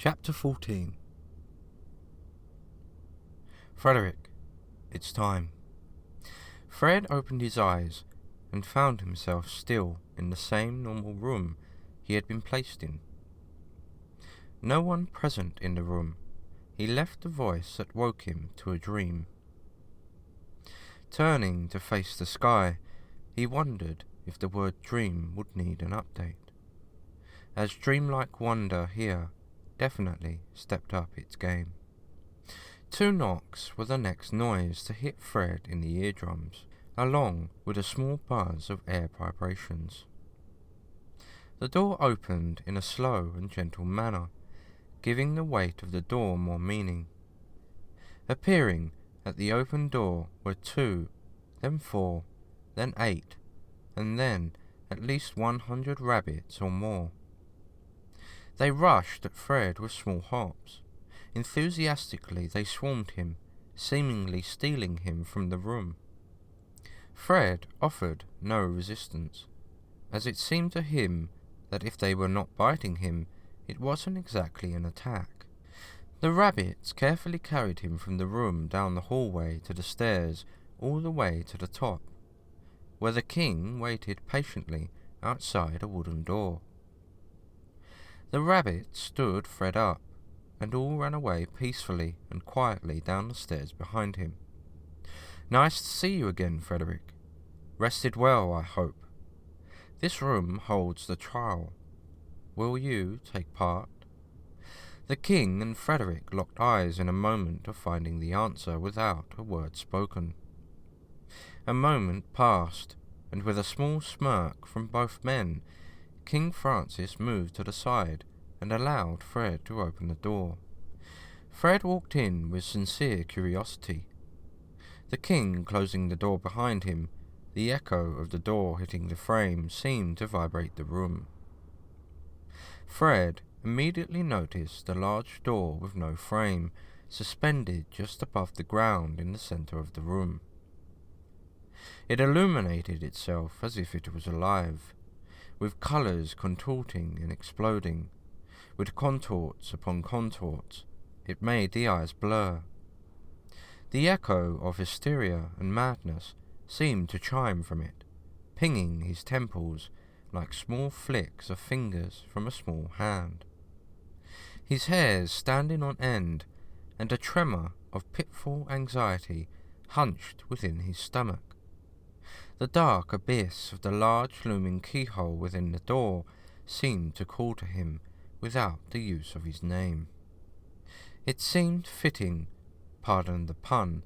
Chapter 14. Frederick, it's time. Fred opened his eyes and found himself still in the same normal room he had been placed in. No one present in the room. He left the voice that woke him to a dream. Turning to face the sky, he wondered if the word dream would need an update, as dreamlike wonder here definitely stepped up its game. 2 knocks were the next noise to hit Fred in the eardrums, along with a small buzz of air vibrations. The door opened in a slow and gentle manner, giving the weight of the door more meaning. Appearing at the open door were 2, then 4, then 8, and then at least 100 rabbits or more. They rushed at Fred with small hops. Enthusiastically they swarmed him, seemingly stealing him from the room. Fred offered no resistance, as it seemed to him that if they were not biting him, it wasn't exactly an attack. The rabbits carefully carried him from the room down the hallway to the stairs, all the way to the top, where the king waited patiently outside a wooden door. The rabbits stood Fred up, and all ran away peacefully and quietly down the stairs behind him. "Nice to see you again, Frederick. Rested well, I hope. This room holds the trial. Will you take part?" The king and Frederick locked eyes in a moment of finding the answer without a word spoken. A moment passed, and with a small smirk from both men, King Francis moved to the side and allowed Fred to open the door. Fred walked in with sincere curiosity. The king closing the door behind him, the echo of the door hitting the frame seemed to vibrate the room. Fred immediately noticed a large door with no frame, suspended just above the ground in the center of the room. It illuminated itself as if it was alive, with colors contorting and exploding. With contorts upon contorts, it made the eyes blur. The echo of hysteria and madness seemed to chime from it, pinging his temples like small flicks of fingers from a small hand. His hairs standing on end, and a tremor of pitiful anxiety hunched within his stomach. The dark abyss of the large looming keyhole within the door seemed to call to him without the use of his name. It seemed fitting, pardon the pun,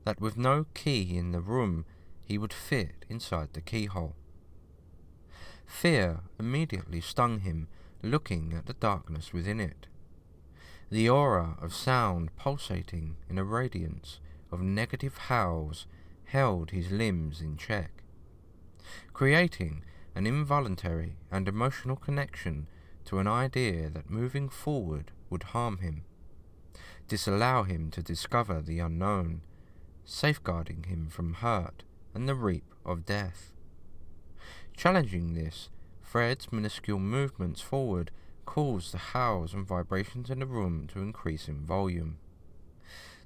that with no key in the room he would fit inside the keyhole. Fear immediately stung him, looking at the darkness within it. The aura of sound pulsating in a radiance of negative howls held his limbs in check, creating an involuntary and emotional connection to an idea that moving forward would harm him, disallow him to discover the unknown, safeguarding him from hurt and the reap of death. Challenging this, Fred's minuscule movements forward caused the howls and vibrations in the room to increase in volume.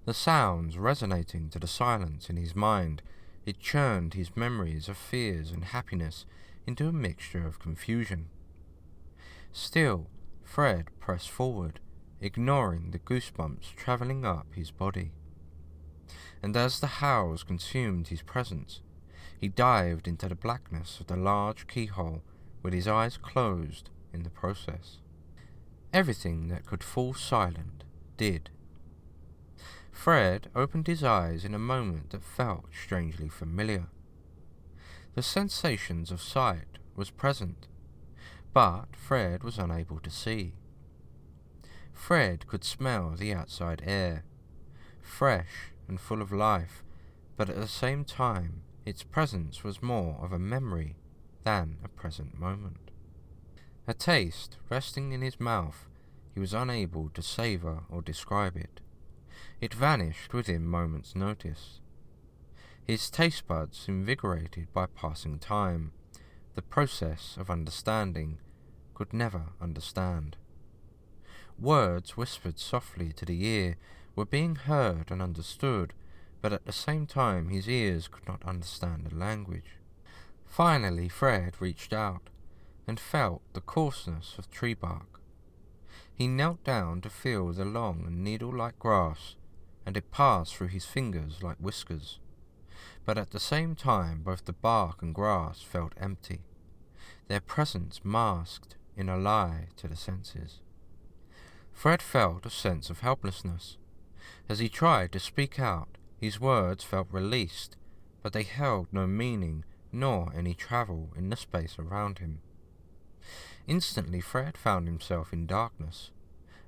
The sounds resonating to the silence in his mind, it churned his memories of fears and happiness into a mixture of confusion. Still, Fred pressed forward, ignoring the goosebumps travelling up his body. And as the howls consumed his presence, he dived into the blackness of the large keyhole with his eyes closed in the process. Everything that could fall silent did. Fred opened his eyes in a moment that felt strangely familiar. The sensations of sight was present, but Fred was unable to see. Fred could smell the outside air, fresh and full of life, but at the same time its presence was more of a memory than a present moment. A taste resting in his mouth, he was unable to savour or describe it. It vanished within moments' notice. His taste buds invigorated by passing time, the process of understanding, could never understand. Words whispered softly to the ear were being heard and understood, but at the same time his ears could not understand the language. Finally Fred reached out and felt the coarseness of tree bark. He knelt down to feel the long and needle-like grass, and it passed through his fingers like whiskers. But at the same time both the bark and grass felt empty, their presence masked in a lie to the senses. Fred felt a sense of helplessness. As he tried to speak out, his words felt released, but they held no meaning nor any travel in the space around him. Instantly Fred found himself in darkness,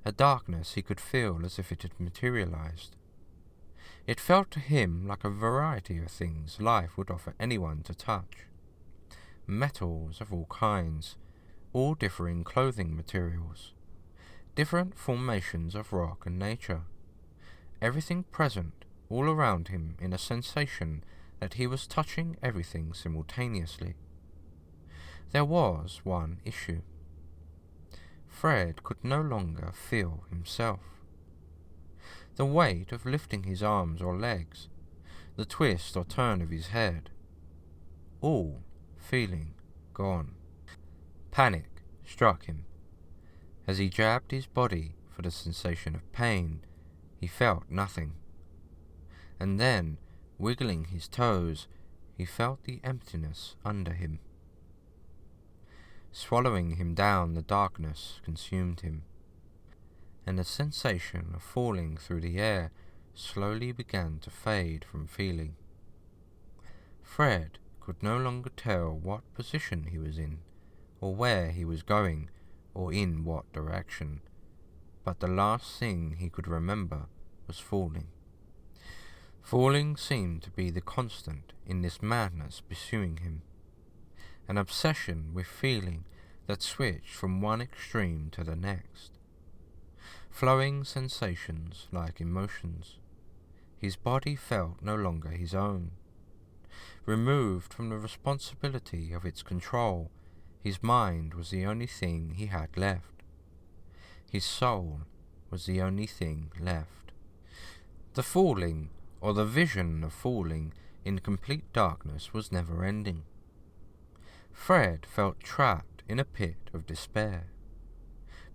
a darkness he could feel as if it had materialized. It felt to him like a variety of things life would offer anyone to touch. Metals of all kinds, all differing clothing materials, different formations of rock and nature, everything present all around him in a sensation that he was touching everything simultaneously. There was one issue. Fred could no longer feel himself. The weight of lifting his arms or legs, the twist or turn of his head, all feeling gone. Panic struck him. As he jabbed his body for the sensation of pain, he felt nothing. And then, wiggling his toes, he felt the emptiness under him. Swallowing him down, the darkness consumed him, and the sensation of falling through the air slowly began to fade from feeling. Fred could no longer tell what position he was in, or where he was going, or in what direction, but the last thing he could remember was falling. Falling seemed to be the constant in this madness pursuing him, an obsession with feeling that switched from one extreme to the next. Flowing sensations like emotions. His body felt no longer his own. Removed from the responsibility of its control, his mind was the only thing he had left. His soul was the only thing left. The falling, or the vision of falling, in complete darkness was never ending. Fred felt trapped in a pit of despair.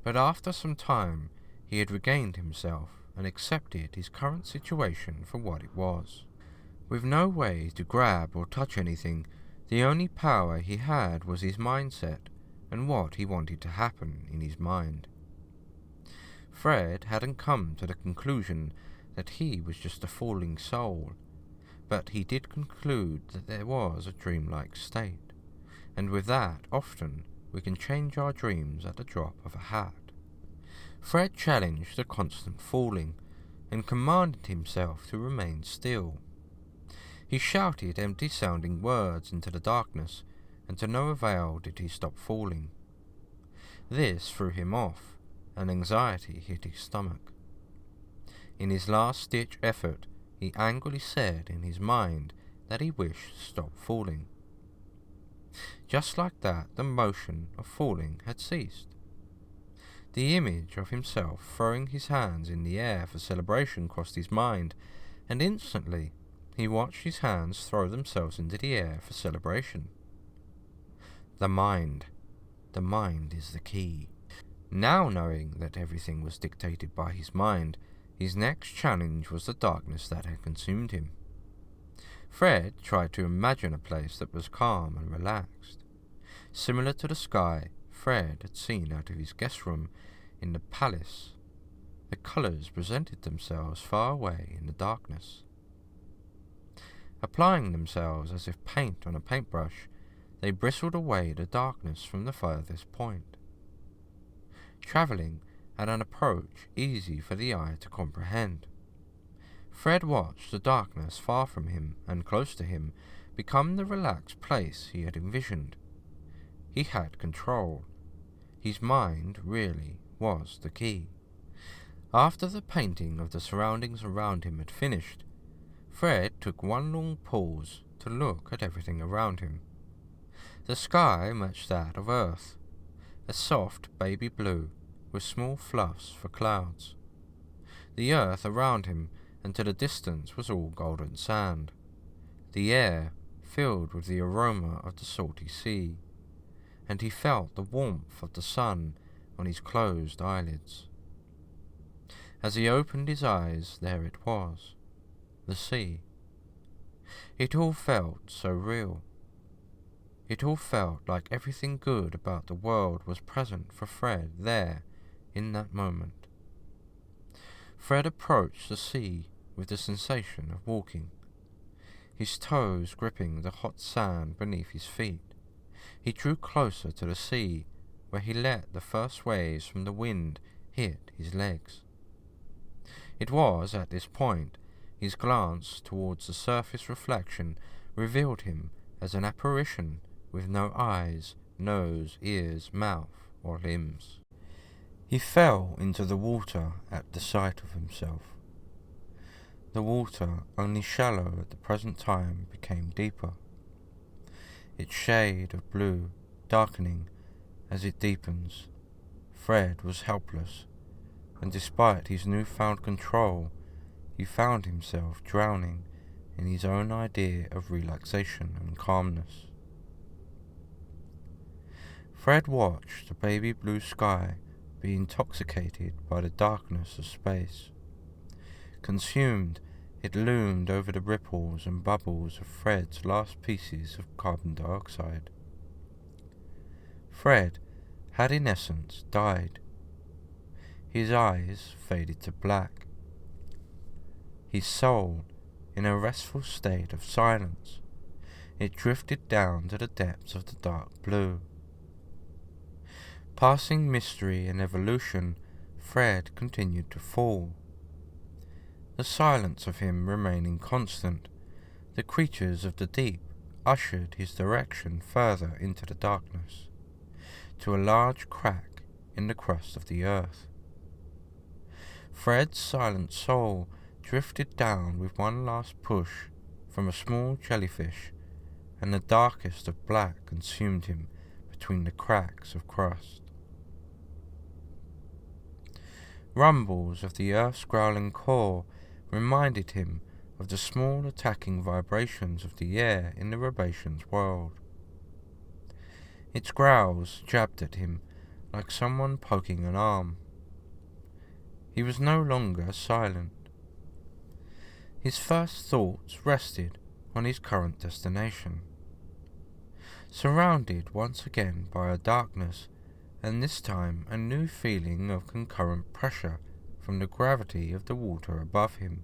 But after some time he had regained himself and accepted his current situation for what it was. With no way to grab or touch anything, the only power he had was his mindset and what he wanted to happen in his mind. Fred hadn't come to the conclusion that he was just a falling soul, but he did conclude that there was a dreamlike state, and with that often we can change our dreams at the drop of a hat. Fred challenged the constant falling, and commanded himself to remain still. He shouted empty-sounding words into the darkness, and to no avail did he stop falling. This threw him off, and anxiety hit his stomach. In his last-ditch effort, he angrily said in his mind that he wished to stop falling. Just like that, the motion of falling had ceased. The image of himself throwing his hands in the air for celebration crossed his mind, and instantly he watched his hands throw themselves into the air for celebration. The mind is the key. Now knowing that everything was dictated by his mind, his next challenge was the darkness that had consumed him. Fred tried to imagine a place that was calm and relaxed, similar to the sky Fred had seen out of his guest room in the palace. The colours presented themselves far away in the darkness. Applying themselves as if paint on a paintbrush, they bristled away the darkness from the furthest point, travelling at an approach easy for the eye to comprehend. Fred watched the darkness far from him and close to him become the relaxed place he had envisioned. He had control. His mind really was the key. After the painting of the surroundings around him had finished, Fred took one long pause to look at everything around him. The sky matched that of Earth, a soft baby blue, with small fluffs for clouds. The earth around him and to the distance was all golden sand. The air filled with the aroma of the salty sea, and he felt the warmth of the sun on his closed eyelids. As he opened his eyes, there it was, the sea. It all felt so real. It all felt like everything good about the world was present for Fred there, in that moment. Fred approached the sea with the sensation of walking, his toes gripping the hot sand beneath his feet. He drew closer to the sea, where he let the first waves from the wind hit his legs. It was at this point his glance towards the surface reflection revealed him as an apparition with no eyes, nose, ears, mouth, or limbs. He fell into the water at the sight of himself. The water, only shallow at the present time, became deeper, its shade of blue darkening as it deepens. Fred was helpless, and despite his newfound control, he found himself drowning in his own idea of relaxation and calmness. Fred watched the baby blue sky be intoxicated by the darkness of space. Consumed, it loomed over the ripples and bubbles of Fred's last pieces of carbon dioxide. Fred had in essence died. His eyes faded to black. His soul, in a restful state of silence, it drifted down to the depths of the dark blue. Passing mystery and evolution, Fred continued to fall. The silence of him remaining constant, the creatures of the deep ushered his direction further into the darkness, to a large crack in the crust of the earth. Fred's silent soul drifted down with one last push from a small jellyfish, and the darkest of black consumed him between the cracks of crust. Rumbles of the earth's growling core reminded him of the small attacking vibrations of the air in the Rabations world. Its growls jabbed at him like someone poking an arm. He was no longer silent. His first thoughts rested on his current destination. Surrounded once again by a darkness, and this time a new feeling of concurrent pressure from the gravity of the water above him.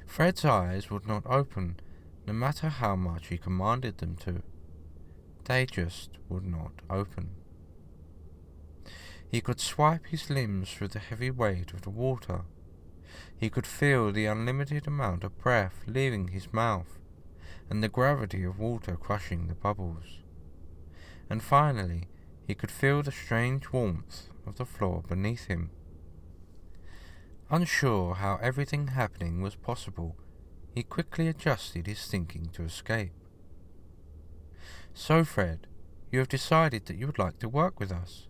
Fred's eyes would not open, no matter how much he commanded them to. They just would not open. He could swipe his limbs through the heavy weight of the water. He could feel the unlimited amount of breath leaving his mouth, and the gravity of water crushing the bubbles. And finally, he could feel the strange warmth of the floor beneath him. Unsure how everything happening was possible, he quickly adjusted his thinking to escape. "So, Fred, you have decided that you would like to work with us.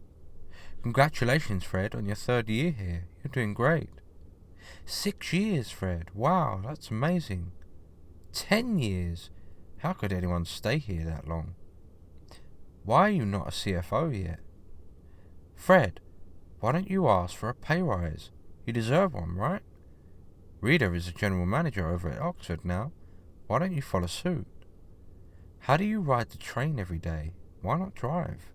Congratulations, Fred, on your 3rd year here. You're doing great." 6 years, Fred. Wow, that's amazing. 10 years. How could anyone stay here that long? Why are you not a CFO yet? Fred, why don't you ask for a pay rise? You deserve one, right? Rita is a general manager over at Oxford now. Why don't you follow suit? How do you ride the train every day? Why not drive?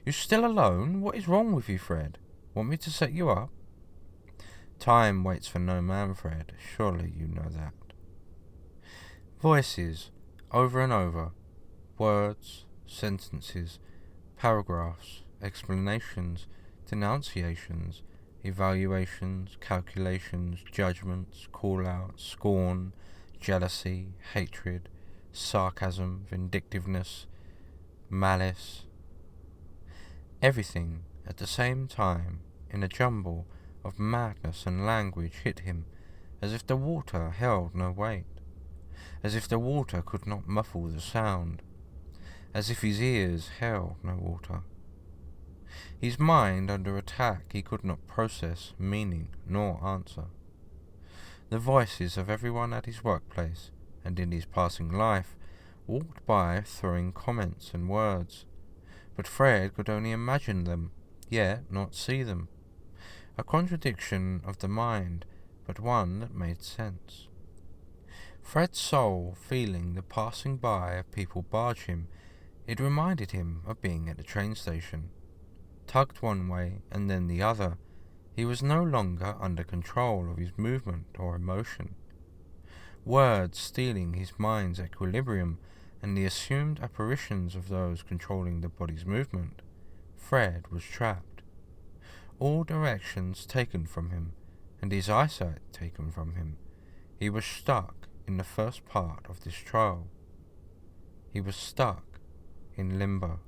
You're still alone? What is wrong with you, Fred? Want me to set you up? Time waits for no man, Fred. Surely you know that. Voices, over and over. Words, sentences, paragraphs, explanations, denunciations, evaluations, calculations, judgments, call-outs, scorn, jealousy, hatred, sarcasm, vindictiveness, malice. Everything at the same time, in a jumble of madness and language, hit him, as if the water held no weight, as if the water could not muffle the sound, as if his ears held no water. His mind under attack, he could not process meaning nor answer. The voices of everyone at his workplace and in his passing life walked by throwing comments and words, but Fred could only imagine them, yet not see them. A contradiction of the mind, but one that made sense. Fred's soul feeling the passing by of people barge him, it reminded him of being at the train station. Tugged one way and then the other, he was no longer under control of his movement or emotion. Words stealing his mind's equilibrium and the assumed apparitions of those controlling the body's movement, Fred was trapped. All directions taken from him, and his eyesight taken from him. He was stuck in the first part of this trial. He was stuck in limbo.